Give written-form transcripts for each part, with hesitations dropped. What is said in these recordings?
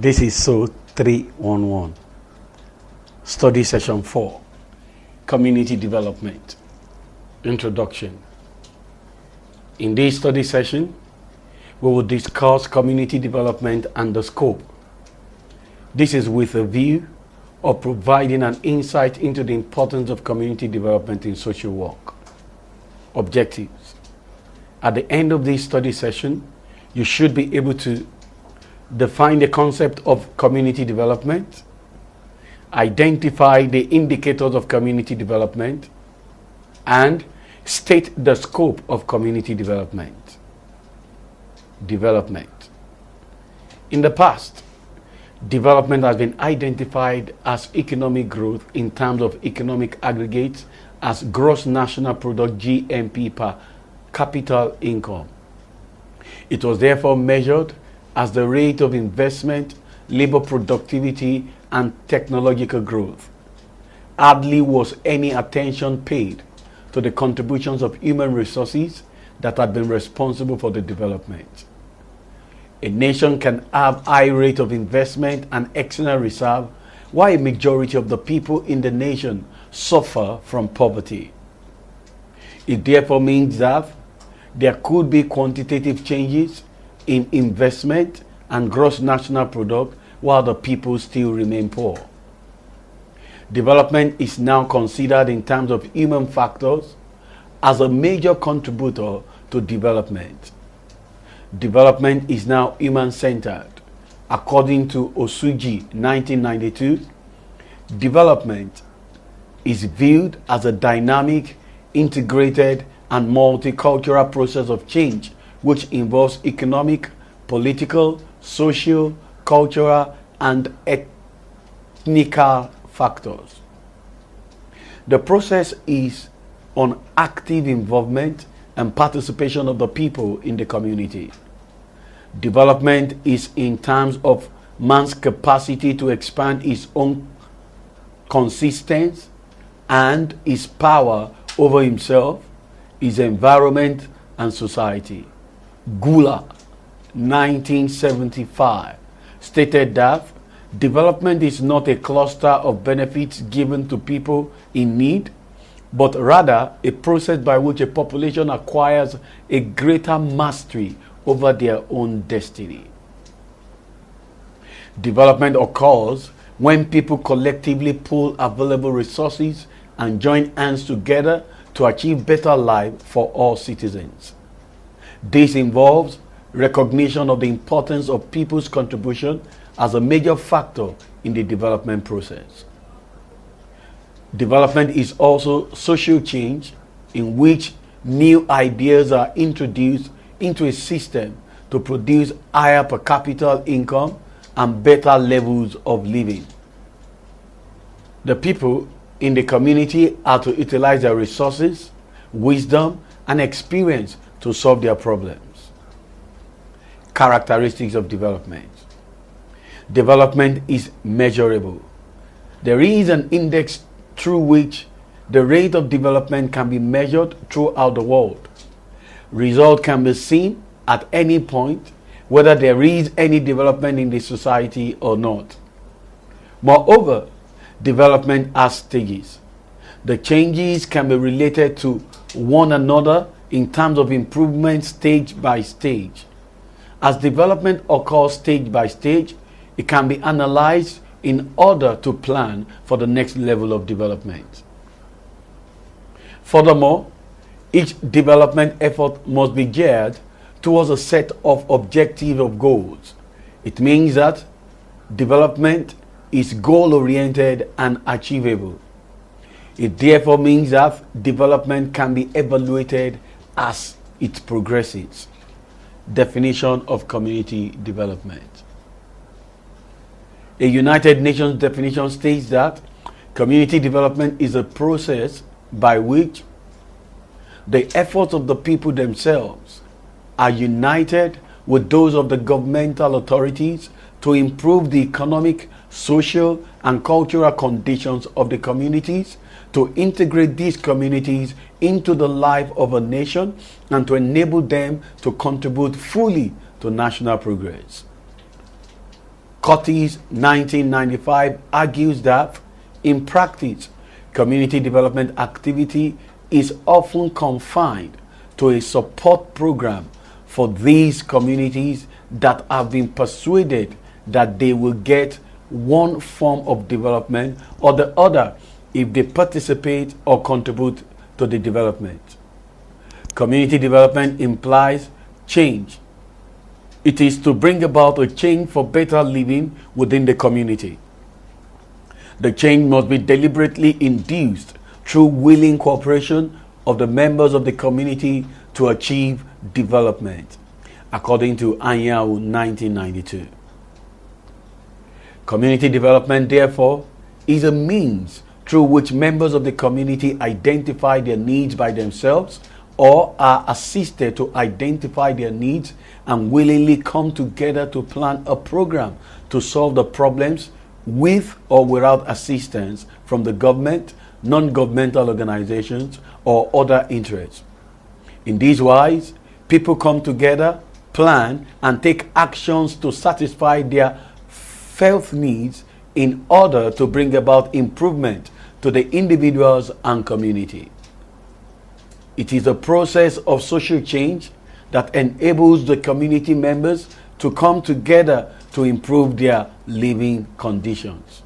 This is SO 311, Study Session 4, Community Development, Introduction. In this study session, we will discuss community development and the scope. This is with a view of providing an insight into the importance of community development in social work. Objectives. At the end of this study session, you should be able to define the concept of community development, identify the indicators of community development, and state the scope of community development. Development. In the past, development has been identified as economic growth in terms of economic aggregates as gross national product (GNP) per capital income. It was therefore measured as the rate of investment, labor productivity, and technological growth. Hardly was any attention paid to the contributions of human resources that had been responsible for the development. A nation can have high rate of investment and external reserve, while a majority of the people in the nation suffer from poverty. It therefore means that there could be quantitative changes in investment and gross national product while the people still remain poor. Development is now considered in terms of human factors as a major contributor to development. Development is now human-centered. According to Osuji, 1992, development is viewed as a dynamic, integrated, and multicultural process of change which involves economic, political, social, cultural, and ethnical factors. The process is on active involvement and participation of the people in the community. Development is in terms of man's capacity to expand his own consistence and his power over himself, his environment, and society. Gula, 1975, stated that development is not a cluster of benefits given to people in need, but rather a process by which a population acquires a greater mastery over their own destiny. Development occurs when people collectively pool available resources and join hands together to achieve better life for all citizens. This involves recognition of the importance of people's contribution as a major factor in the development process. Development is also social change in which new ideas are introduced into a system to produce higher per capita income and better levels of living. The people in the community are to utilize their resources, wisdom, and experience to solve their problems. Characteristics of development. Development is measurable. There is an index through which the rate of development can be measured throughout the world. Result can be seen at any point, whether there is any development in the society or not. Moreover, development has stages. The changes can be related to one another in terms of improvement stage by stage. As development occurs stage by stage, it can be analyzed in order to plan for the next level of development. Furthermore, each development effort must be geared towards a set of objective of goals. It means that development is goal-oriented and achievable. It therefore means that development can be evaluated as it progresses. Definition of community development. A United Nations definition states that community development is a process by which the efforts of the people themselves are united with those of the governmental authorities to improve the economic, social, and cultural conditions of the communities, to integrate these communities into the life of a nation, and to enable them to contribute fully to national progress. Curtis, 1995, argues that in practice, community development activity is often confined to a support program for these communities that have been persuaded that they will get one form of development or the other if they participate or contribute to the development. Community development implies change. It is to bring about a change for better living within the community. The change must be deliberately induced through willing cooperation of the members of the community to achieve development, according to Anyanwu 1992. Community development, therefore, is a means through which members of the community identify their needs by themselves or are assisted to identify their needs and willingly come together to plan a program to solve the problems with or without assistance from the government, non-governmental organizations, or other interests. In this wise, people come together, plan, and take actions to satisfy their felt needs in order to bring about improvement to the individuals and community. It is a process of social change that enables the community members to come together to improve their living conditions.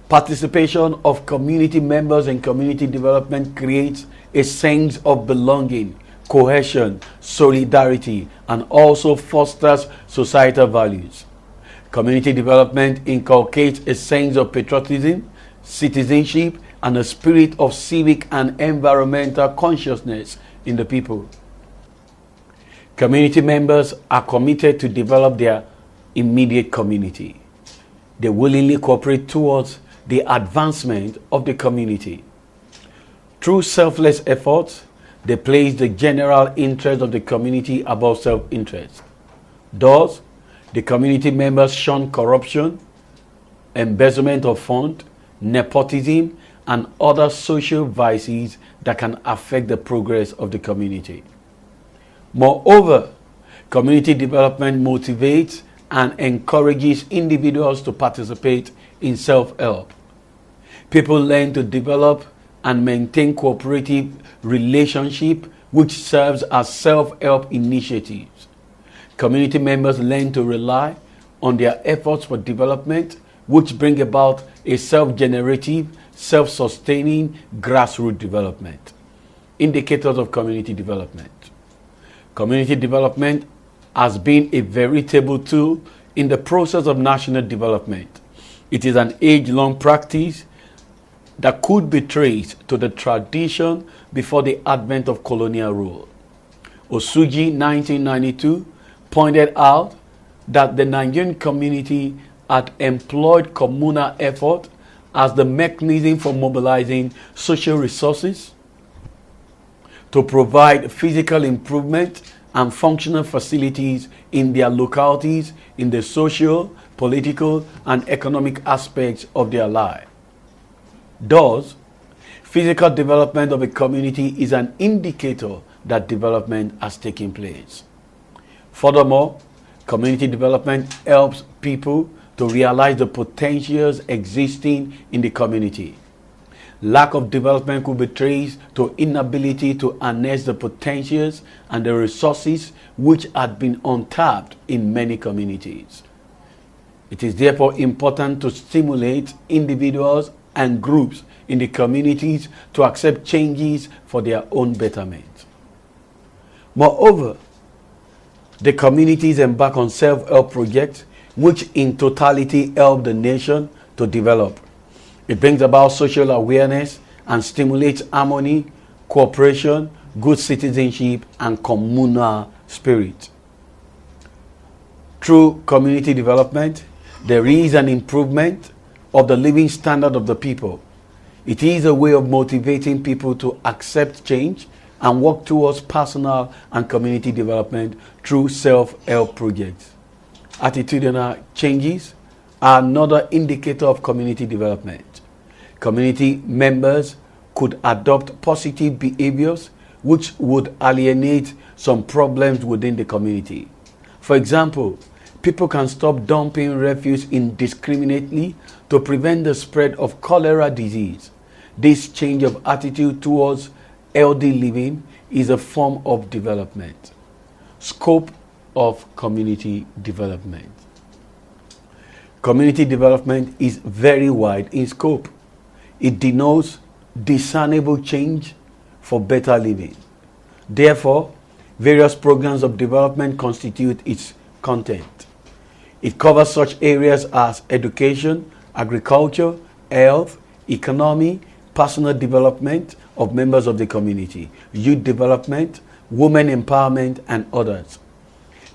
Participation of community members in community development creates a sense of belonging, cohesion, solidarity, and also fosters societal values. Community development inculcates a sense of patriotism, citizenship, and a spirit of civic and environmental consciousness in the people. Community members are committed to develop their immediate community. They willingly cooperate towards the advancement of the community. Through selfless efforts, they place the general interest of the community above self-interest. Thus, the community members shun corruption, embezzlement of funds, nepotism, and other social vices that can affect the progress of the community. Moreover, community development motivates and encourages individuals to participate in self-help. People learn to develop and maintain cooperative relationship which serves as self-help initiatives. Community members learn to rely on their efforts for development which bring about a self-generative, self-sustaining grassroots development. Indicators of community development. Community development has been a veritable tool in the process of national development. It is an age-long practice that could be traced to the tradition before the advent of colonial rule. Osuji, 1992, pointed out that the Nigerian community had employed communal effort as the mechanism for mobilizing social resources to provide physical improvement and functional facilities in their localities in the social, political, and economic aspects of their life. Thus, physical development of a community is an indicator that development has taken place. Furthermore, community development helps people to realize the potentials existing in the community. Lack of development could be traced to inability to harness the potentials and the resources which had been untapped in many communities. It is therefore important to stimulate individuals and groups in the communities to accept changes for their own betterment. Moreover, the communities embark on self-help projects which in totality help the nation to develop. It brings about social awareness and stimulates harmony, cooperation, good citizenship, and communal spirit. Through community development, there is an improvement of the living standard of the people. It is a way of motivating people to accept change and work towards personal and community development through self-help projects. Attitudinal changes are another indicator of community development. Community members could adopt positive behaviors which would alienate some problems within the community. For example, People can stop dumping refuse indiscriminately to prevent the spread of cholera disease. This change of attitude towards healthy living is a form of development. Scope of community development. Community development is very wide in scope. It denotes discernible change for better living. Therefore, various programs of development constitute its content. It covers such areas as education, agriculture, health, economy, personal development of members of the community, youth development, women empowerment, and others.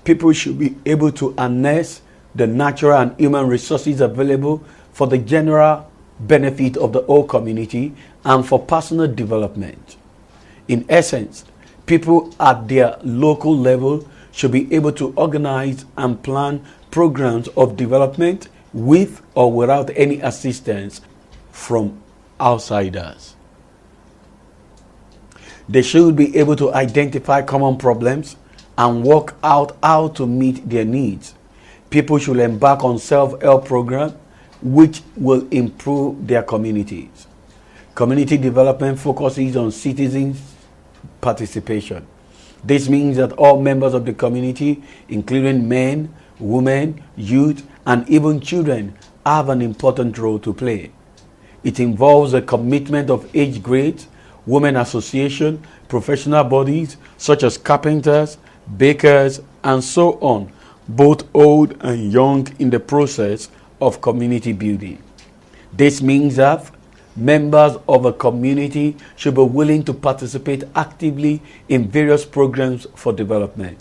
People should be able to harness the natural and human resources available for the general benefit of the whole community and for personal development. In essence, people at their local level should be able to organize and plan programs of development with or without any assistance from outsiders. They should be able to identify common problems and work out how to meet their needs. People should embark on self-help programs which will improve their communities. Community development focuses on citizens' participation. This means that all members of the community, including men, women, youth, and even children, have an important role to play. It involves a commitment of age grades, women association, professional bodies such as carpenters, bakers, and so on, both old and young, in the process of community building. This means that members of a community should be willing to participate actively in various programs for development.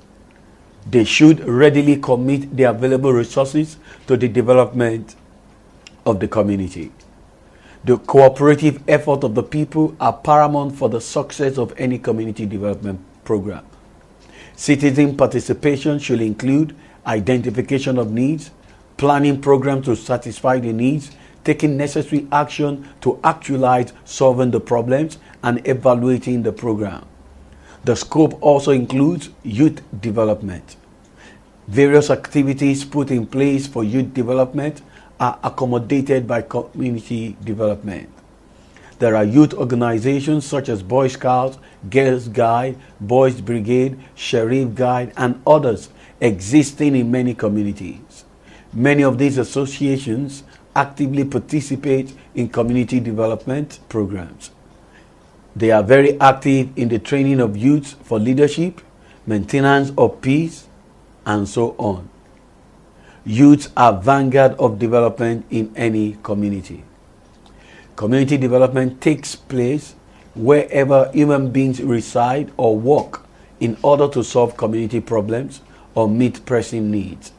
They should readily commit the available resources to the development of the community. The cooperative effort of the people are paramount for the success of any community development program. Citizen participation should include identification of needs, planning programs to satisfy the needs, taking necessary action to actualize solving the problems, and evaluating the program. The scope also includes youth development. Various activities put in place for youth development are accommodated by community development. There are youth organizations such as Boy Scouts, Girls Guide, Boys Brigade, Sheriff Guide, and others existing in many communities. Many of these associations actively participate in community development programs. They are very active in the training of youths for leadership, maintenance of peace, and so on. Youths are vanguard of development in any community. Community development takes place wherever human beings reside or work in order to solve community problems or meet pressing needs.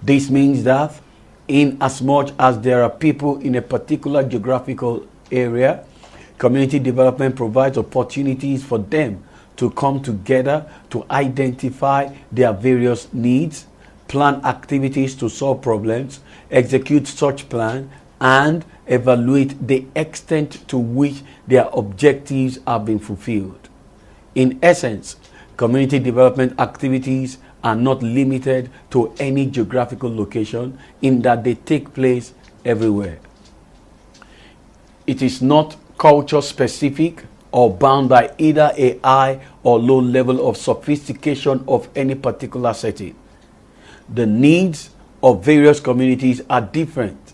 This means that in as much as there are people in a particular geographical area, community development provides opportunities for them to come together to identify their various needs, plan activities to solve problems, execute such plans, and evaluate the extent to which their objectives have been fulfilled. In essence, community development activities are not limited to any geographical location in that they take place everywhere. It is not culture specific or bound by either a high or low level of sophistication of any particular setting. The needs of various communities are different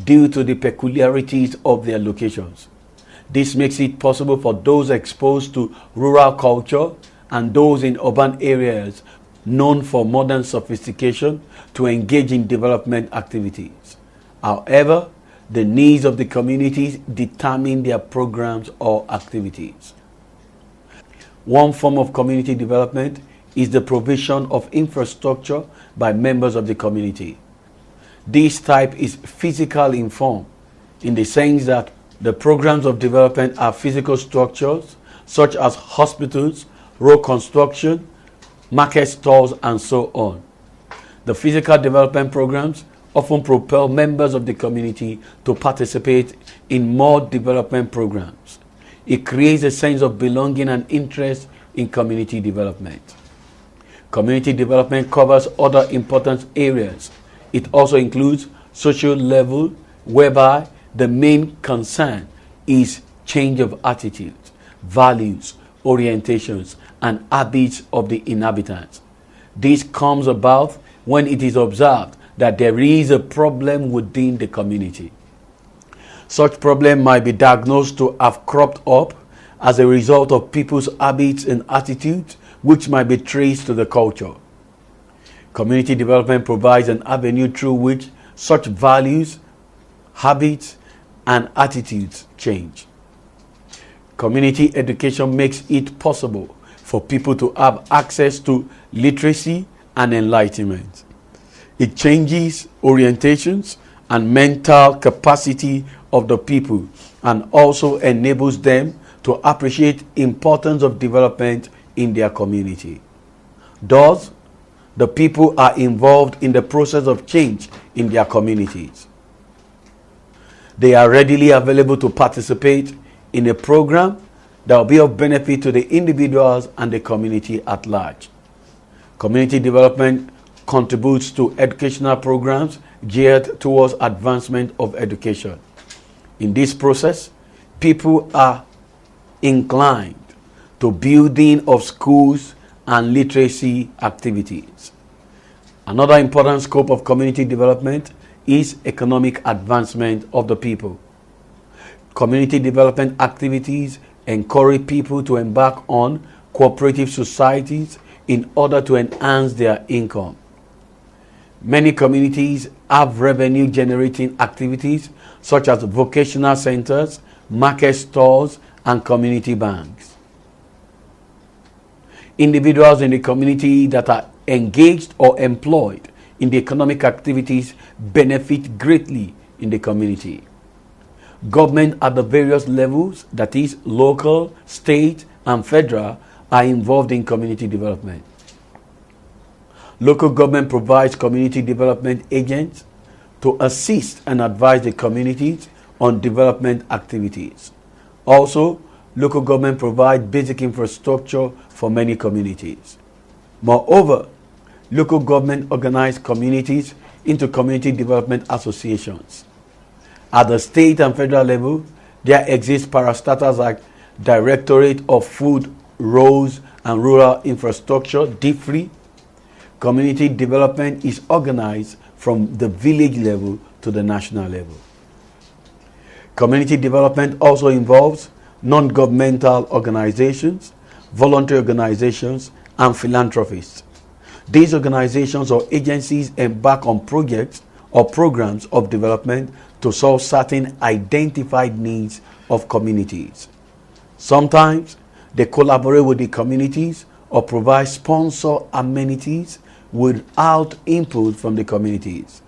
due to the peculiarities of their locations. This makes it possible for those exposed to rural culture and those in urban areas known for modern sophistication to engage in development activities. However, the needs of the communities determine their programs or activities. One form of community development is the provision of infrastructure by members of the community. This type is physical in form, in the sense that the programs of development are physical structures such as hospitals, road construction, market stalls, and so on. The physical development programs often propel members of the community to participate in more development programs. It creates a sense of belonging and interest in community development. Community development covers other important areas. It also includes social level, whereby the main concern is change of attitudes, values, orientations, and habits of the inhabitants. This comes about when it is observed that there is a problem within the community. Such problem might be diagnosed to have cropped up as a result of people's habits and attitudes, which might be traced to the culture. Community development provides an avenue through which such values, habits, and attitudes change. Community education makes it possible for people to have access to literacy and enlightenment. It changes orientations and mental capacity of the people and also enables them to appreciate importance of development in their community. Thus, the people are involved in the process of change in their communities. They are readily available to participate in a program that will be of benefit to the individuals and the community at large. Community development contributes to educational programs geared towards advancement of education. In this process, people are inclined to building of schools and literacy activities. Another important scope of community development is economic advancement of the people. Community development activities encourage people to embark on cooperative societies in order to enhance their income. Many communities have revenue generating activities such as vocational centers, market stalls, and community banks. Individuals in the community that are engaged or employed in the economic activities benefit greatly in the community. Government at the various levels, that is local, state, and federal, are involved in community development. Local government provides community development agents to assist and advise the communities on development activities. Also, local government provides basic infrastructure for many communities. Moreover, local government organize communities into community development associations. At the state and federal level, there exist parastatals like Directorate of Food, Roads, and Rural Infrastructure, DFRI. Community development is organized from the village level to the national level. Community development also involves non-governmental organizations, voluntary organizations, and philanthropists. These organizations or agencies embark on projects or programs of development to solve certain identified needs of communities. Sometimes they collaborate with the communities or provide sponsor amenities without input from the communities.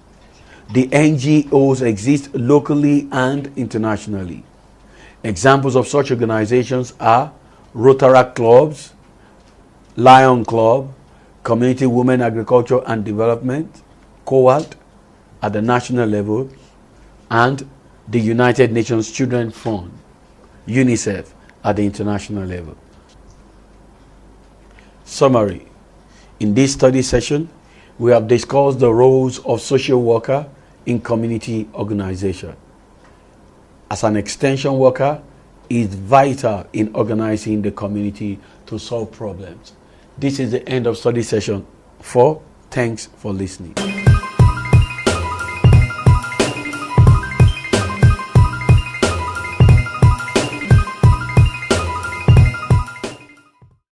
The NGOs exist locally and internationally. Examples of such organizations are Rotaract Clubs, Lion Club, Community Women Agriculture and Development, COAD at the national level, and the United Nations Children Fund, UNICEF at the international level. Summary. In this study session, we have discussed the roles of social worker in community organization. As an extension worker, is vital in organizing the community to solve problems. This is the end of study session 4. Thanks for listening.